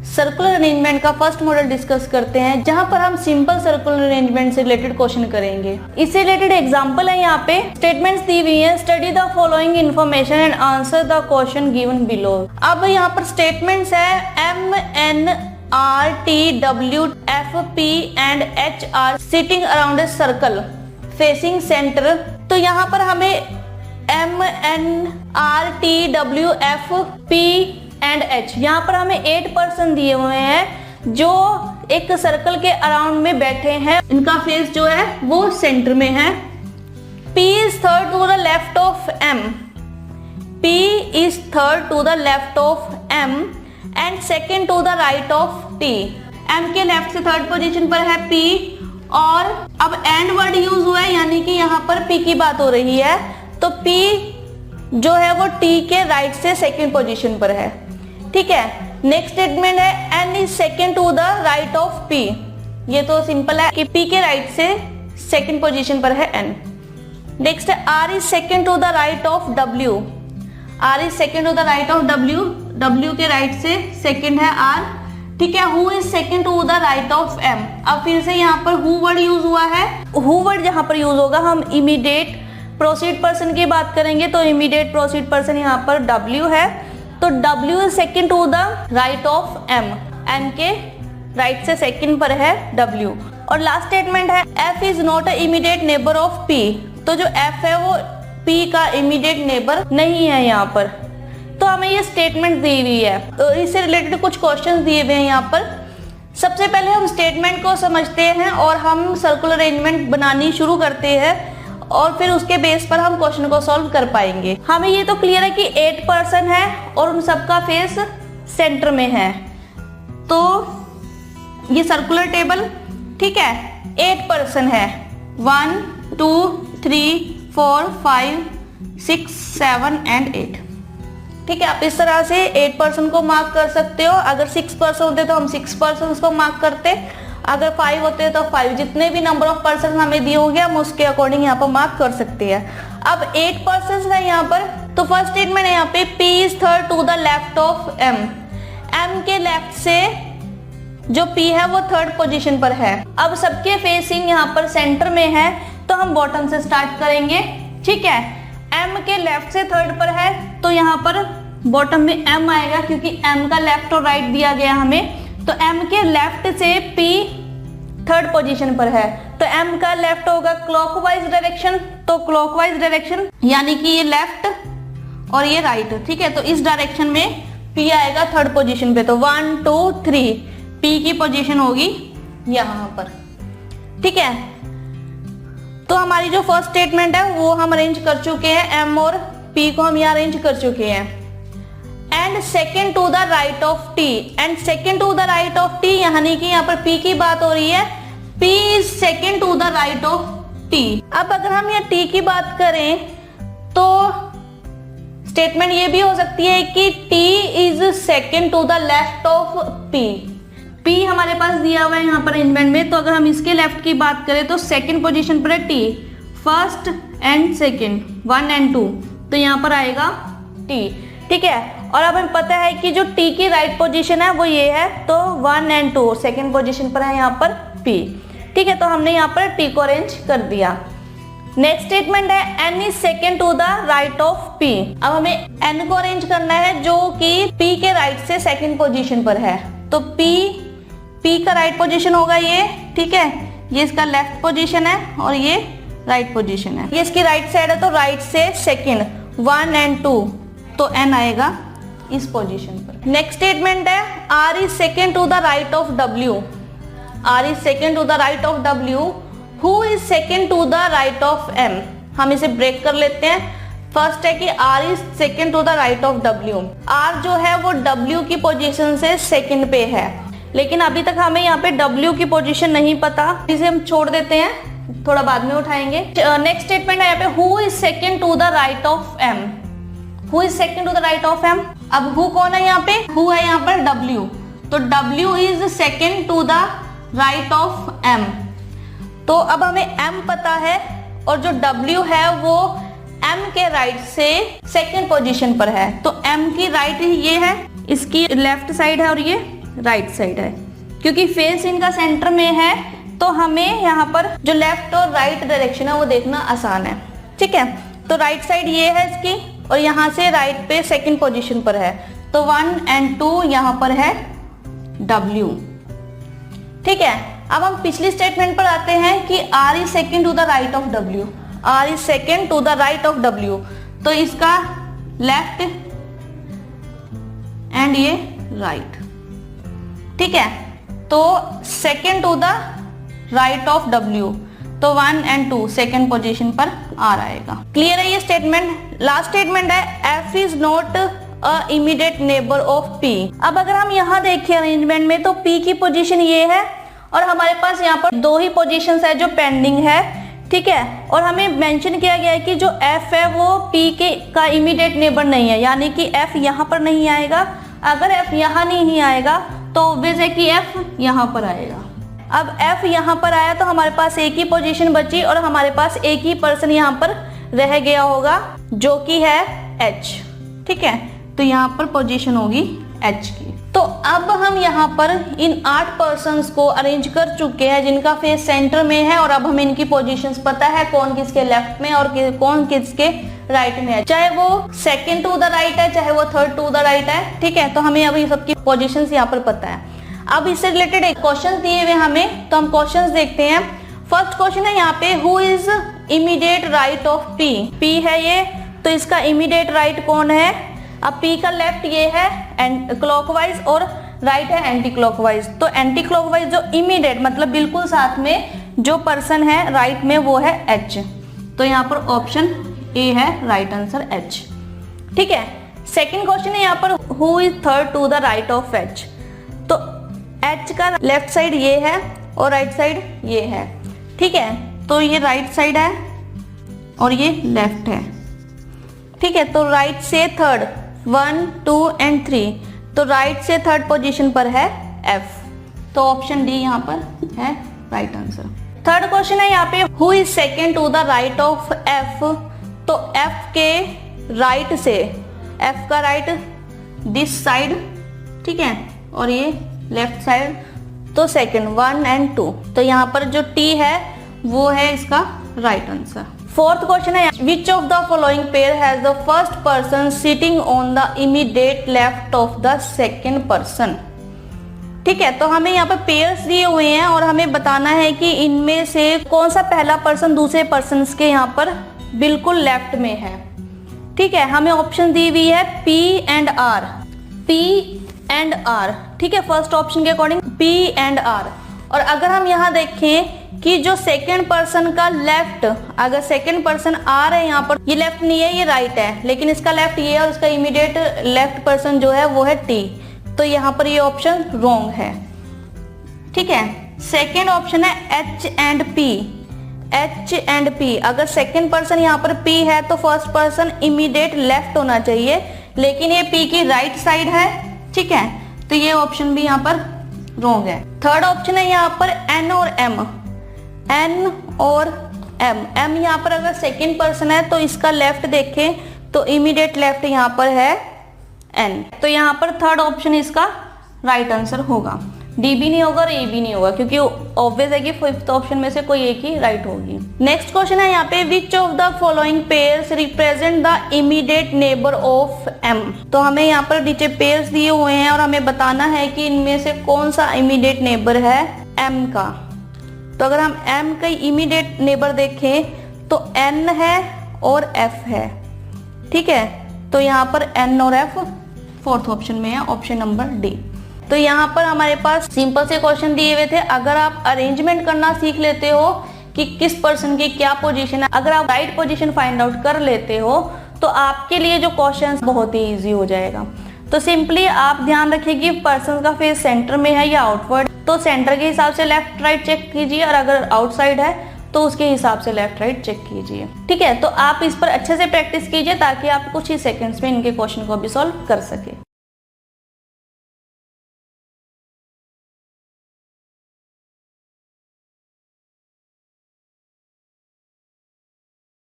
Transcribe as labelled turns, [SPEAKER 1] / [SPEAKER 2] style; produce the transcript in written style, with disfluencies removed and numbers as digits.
[SPEAKER 1] Circular arrangement का first model discuss करते हैं, जहां पर हम सिंपल सर्कुलर अरेंजमेंट से रिलेटेड क्वेश्चन करेंगे। इससे रिलेटेड एग्जांपल है, यहाँ पे स्टेटमेंट्स दी हुई हैं, study the following information and answer the question given below. अब यहाँ पर स्टेटमेंट्स है MNRTWFP and HR sitting around a circle facing centre. तो यहाँ पर हमें MNRTWFP एंड H, यहाँ पर हमें 8 पर्सन दिए हुए हैं जो एक सर्कल के अराउंड में बैठे हैं। इनका फेस जो है वो सेंटर में है। P is third to the left of M. P is third to the left of M and second to the right of T. M के लेफ्ट से थर्ड पोजीशन पर है P, और अब एंड वर्ड यूज हुआ है, यानी कि यहाँ पर P की बात हो रही है, तो P जो है वो T के राइट से सेकंड पोजीशन पर है। ठीक है, नेक्स्ट स्टेटमेंट है N is second to the right of P। ये तो सिंपल है कि P के राइट से सेकंड पोजीशन पर है N। नेक्स्ट है R is second to the right of W। R is second to the right of W, W के राइट से सेकंड है R। ठीक है, Who is second to the right of M। अब फिर से यहाँ पर Who वर्ड यूज हुआ है। Who वर्ड जहाँ पर यूज होगा, हम इमीडिएट प्रोसीड पर्सन की बात करेंगे, तो इमीडिएट प्रोसीड पर्सन यहाँ पर W है, तो W is second to the right of M। N के राइट से सेकंड पर है W। और लास्ट स्टेटमेंट है F is not a immediate neighbour of P। तो जो F है वो P का इमीडिएट नेबर नहीं है यहाँ पर। तो हमें ये स्टेटमेंट दी हुई है, तो इससे रिलेटेड कुछ क्वेश्चंस दिए हुए हैं यहाँ पर। सबसे पहले हम स्टेटमेंट को समझते हैं और हम सर्कुलर अरेंजमेंट बनानी शुरू करते हैं, और फिर उसके बेस पर हम क्वेश्चन को सॉल्व कर पाएंगे। हमें ये तो क्लियर है कि 8 पर्सन है और उन सबका फेस सेंटर में है। तो ये सर्कुलर टेबल, ठीक है, 8 पर्सन है, 1 2 3 4 5 6 7 एंड 8। ठीक है, आप इस तरह से 8 पर्सन को मार्क कर सकते हो। अगर 6 पर्सन होते तो हम 6 पर्सन को मार्क करते, अगर 5 होते तो 5, जितने भी नंबर ऑफ पर्सन हमें दिए होंगे हम उसके अकॉर्डिंग यहाँ पर मार्क कर सकते हैं। अब 8 पर्सन है यहाँ पर, तो फर्स्ट स्टेटमेंट है यहाँ पे P is third to the left of M। M के लेफ्ट से जो P है वो थर्ड पोजीशन पर है। अब सबके फेसिंग यहाँ पर सेंटर में है, तो हम बॉटम से स्टार्ट करेंगे। ठीक है, M के लेफ्ट से थर्ड पर है, तो यहाँ पर बॉटम में M आएगा, क्योंकि M का लेफ्ट और राइट दिया गया हमें। तो M के लेफ्ट से P थर्ड पोजीशन पर है, तो M का लेफ्ट होगा क्लॉकवाइज डायरेक्शन, तो क्लॉकवाइज डायरेक्शन यानी कि ये लेफ्ट और ये राइट। ठीक है, तो इस डायरेक्शन में P आएगा थर्ड पोजीशन पे, तो 1 2 3 P की पोजीशन होगी यहाँ पर। ठीक है, तो हमारी जो फर्स्ट स्टेटमेंट है वो हम अरेंज कर चुके हैं, M और P को हम यहाँ अरेंज कर चुके हैं। And second to the right of T, and second to the right of T यानी कि यहाँ पर P की बात हो रही है, P is second to the right of T। अब अगर हम यहाँ T की बात करें तो स्टेटमेंट ये भी हो सकती है कि T is second to the left of P। P हमारे पास दिया हुआ है यहाँ पर अरेंजमेंट में, तो अगर हम इसके लेफ्ट की बात करें तो सेकेंड पोजीशन पर है T, first and second 1 and 2, तो यहाँ पर आएगा T। ठीक है, और अब हमें पता है कि जो T की राइट पोजीशन है वो ये है, तो 1 एंड 2 सेकेंड पोजीशन पर है यहाँ पर P। ठीक है, तो हमने यहाँ पर T को अरेंज कर दिया। नेक्स्ट स्टेटमेंट है N is second to the right of P। अब हमें N को अरेंज करना है जो कि P के राइट से सेकेंड पोजीशन पर है, तो P का राइट पोजीशन होगा ये। ठीक है, ये इसका लेफ्ट पोजीशन है और ये राइट पोजीशन है, ये इसकी राइट साइड है, तो राइट से सेकेंड 1 एंड 2, तो N आएगा इस पोजीशन पर। नेक्स्ट स्टेटमेंट है R is second to the right of W। R is second to the right of W। Who is second to the right of M। हम इसे break कर लेते हैं। फर्स्ट है कि R is second to the right of W। R जो है वो W की पोजीशन से सेकेंड पे है, लेकिन अभी तक हमें यहाँ पे W की पोजीशन नहीं पता, इसे हम छोड़ देते हैं, थोड़ा बाद में उठाएंगे। नेक्स्ट स्टेटमेंट है यहाँ पे Who is second to the right of M। Who is second to the right of M। अब Who कौन है यहाँ पे, Who है यहाँ पर W, तो W is second to the right of M। तो अब हमें M पता है और जो W है वो M के राइट से सेकेंड पोजीशन पर है, तो M की राइट ये है, इसकी लेफ्ट साइड है और ये राइट साइड है, क्योंकि फेस इनका सेंटर में है तो हमें यहाँ पर जो लेफ्ट और राइट डायरेक्शन है वो देखना आसान है। ठीक है, तो राइट साइड ये है इसकी और यहाँ से राइट पे सेकंड पोजीशन पर है, तो 1 और 2 यहाँ पर है W। ठीक है, अब हम पिछली स्टेटमेंट पर आते हैं कि R is second to the right of W, R is second to the right of W, तो इसका लेफ्ट एंड ये राइट। ठीक है, तो second to the right of W, तो 1 और 2 सेकंड पोजीशन पर R आएगा। क्लियर है ये स्टेटमेंट। लास्ट स्टेटमेंट है F is not a immediate neighbour of P। अब अगर हम यहाँ देखिए अरेंजमेंट में, तो P की पोजीशन ये है और हमारे पास यहाँ पर 2 ही पोजीशंस है जो पेंडिंग है। ठीक है, और हमें मेंशन किया गया है कि जो F है वो P का इमीडिएट नेबर नहीं है, यानी कि F यहाँ पर नहीं आएगा। अगर F यहाँ नहीं आएगा तो ऑब्वियस है कि F यहाँ पर आएगा। अब F यहाँ पर आया तो हमारे पास एक ही पोजीशन बची और हमारे पास एक ही पर्सन यहाँ पर रह गया होगा जो कि है H। ठीक है, तो यहाँ पर पोजीशन होगी H की। तो अब हम यहाँ पर इन 8 पर्सन्स को अरेंज कर चुके हैं जिनका फेस सेंटर में है, और अब हमें इनकी पोजीशंस पता है कौन किसके लेफ्ट में और कौन किसके राइट में है, चाहे वो सेकंड टू द राइट है चाहे वो थर्ड टू द राइट है। ठीक है, तो हमें अभी सबकी पोजीशंस यहाँ पर पता है। अब इससे रिलेटेड एक क्वेश्चन दिए हुए हमें, तो हम क्वेश्चंस देखते हैं। फर्स्ट क्वेश्चन है यहाँ पे, who is immediate right of P। P है ये, तो इसका इमीडिएट राइट कौन है। अब P का लेफ्ट ये है एंड क्लॉकवाइज और राइट है एंटी क्लॉकवाइज, तो एंटी क्लॉकवाइज जो इमीडिएट मतलब बिल्कुल साथ में जो पर्सन है राइट में वो है H, तो यहाँ पर ऑप्शन ए है राइट आंसर H। ठीक है, सेकंड क्वेश्चन है यहाँ पर, who is third to the right of H। तो H का लेफ्ट साइड ये है और राइट साइड ये है। ठीक है, तो ये राइट साइड है और ये लेफ्ट है। ठीक है, तो राइट से थर्ड 1, 2 और 3, तो राइट से थर्ड पोजीशन पर है F, तो ऑप्शन डी यहाँ पर है राइट आंसर। थर्ड क्वेश्चन है यहाँ पे, who is second to the right of F। तो F के राइट से, F का राइट दिस साइड, ठीक है, और ये लेफ्ट साइड, तो सेकंड 1 और 2, तो यहाँ पर जो T है वो है इसका राइट आंसर। फोर्थ क्वेश्चन है, which of the following pair has the first person sitting on the immediate left of the second person. ठीक है, तो हमें यहाँ पर पेयर्स दिए हुए हैं और हमें बताना है कि इनमें से कौन सा पहला पर्सन दूसरे पर्सन के यहाँ पर बिल्कुल लेफ्ट में है। ठीक है, हमें ऑप्शन दी हुई है P and R, P and R। ठीक है, फर्स्ट ऑप्शन के अकॉर्डिंग P एंड R। और अगर हम यहाँ देखें कि जो सेकंड पर्सन का लेफ्ट, अगर सेकंड पर्सन R है यहाँ पर, ये लेफ्ट नहीं है ये राइट है, लेकिन इसका लेफ्ट ये है और इसका इमीडिएट लेफ्ट पर्सन जो है वो है T, तो यहाँ पर ये ऑप्शन रॉन्ग है। ठीक है, सेकंड ऑप्शन है H and P, H and P। अगर सेकंड पर्सन यहाँ पर P है तो फर्स्ट पर्सन इमीडिएट लेफ्ट होना चाहिए, लेकिन ये P की राइट साइड है। ठीक है, तो ये ऑप्शन भी यहाँ पर रॉन्ग है। थर्ड ऑप्शन है यहाँ पर N और M, N और M। M यहाँ पर अगर सेकंड पर्सन है तो इसका लेफ्ट देखें तो इमीडिएट लेफ्ट यहाँ पर है N, तो यहाँ पर थर्ड ऑप्शन इसका राइट आंसर होगा। डी भी नहीं होगा और ए भी नहीं होगा, क्योंकि ऑब्वियस है कि फिफ्थ ऑप्शन में से कोई एक ही राइट होगी। नेक्स्ट क्वेश्चन है यहाँ पे, which of the following pairs represent the immediate neighbour of M। तो हमें यहाँ पर नीचे पेयर्स दिए हुए हैं और हमें बताना है कि इनमें से कौन सा इमीडिएट नेबर है M का। तो अगर हम M का इमीडिएट नेबर देखें तो N है और F है। ठीक है, तो यहाँ पर N और F फोर्थ ऑप्शन में है, ऑप्शन नंबर डी। तो यहाँ पर हमारे पास सिंपल से क्वेश्चन दिए हुए थे। अगर आप अरेंजमेंट करना सीख लेते हो कि किस पर्सन की क्या पोजीशन है, अगर आप राइट पोजीशन फाइंड आउट कर लेते हो तो आपके लिए जो क्वेश्चन बहुत ही इजी हो जाएगा। तो सिंपली आप ध्यान रखिए कि पर्सन का फेस सेंटर में है या आउटवर्ड, तो सेंटर के हिसाब से लेफ्ट राइट चेक कीजिए, और अगर आउटसाइड है तो उसके हिसाब से लेफ्ट राइट चेक कीजिए। ठीक है, तो आप इस पर अच्छे से प्रैक्टिस कीजिए ताकि आप कुछ ही सेकंड्स में इनके क्वेश्चन को भी सॉल्व कर सके।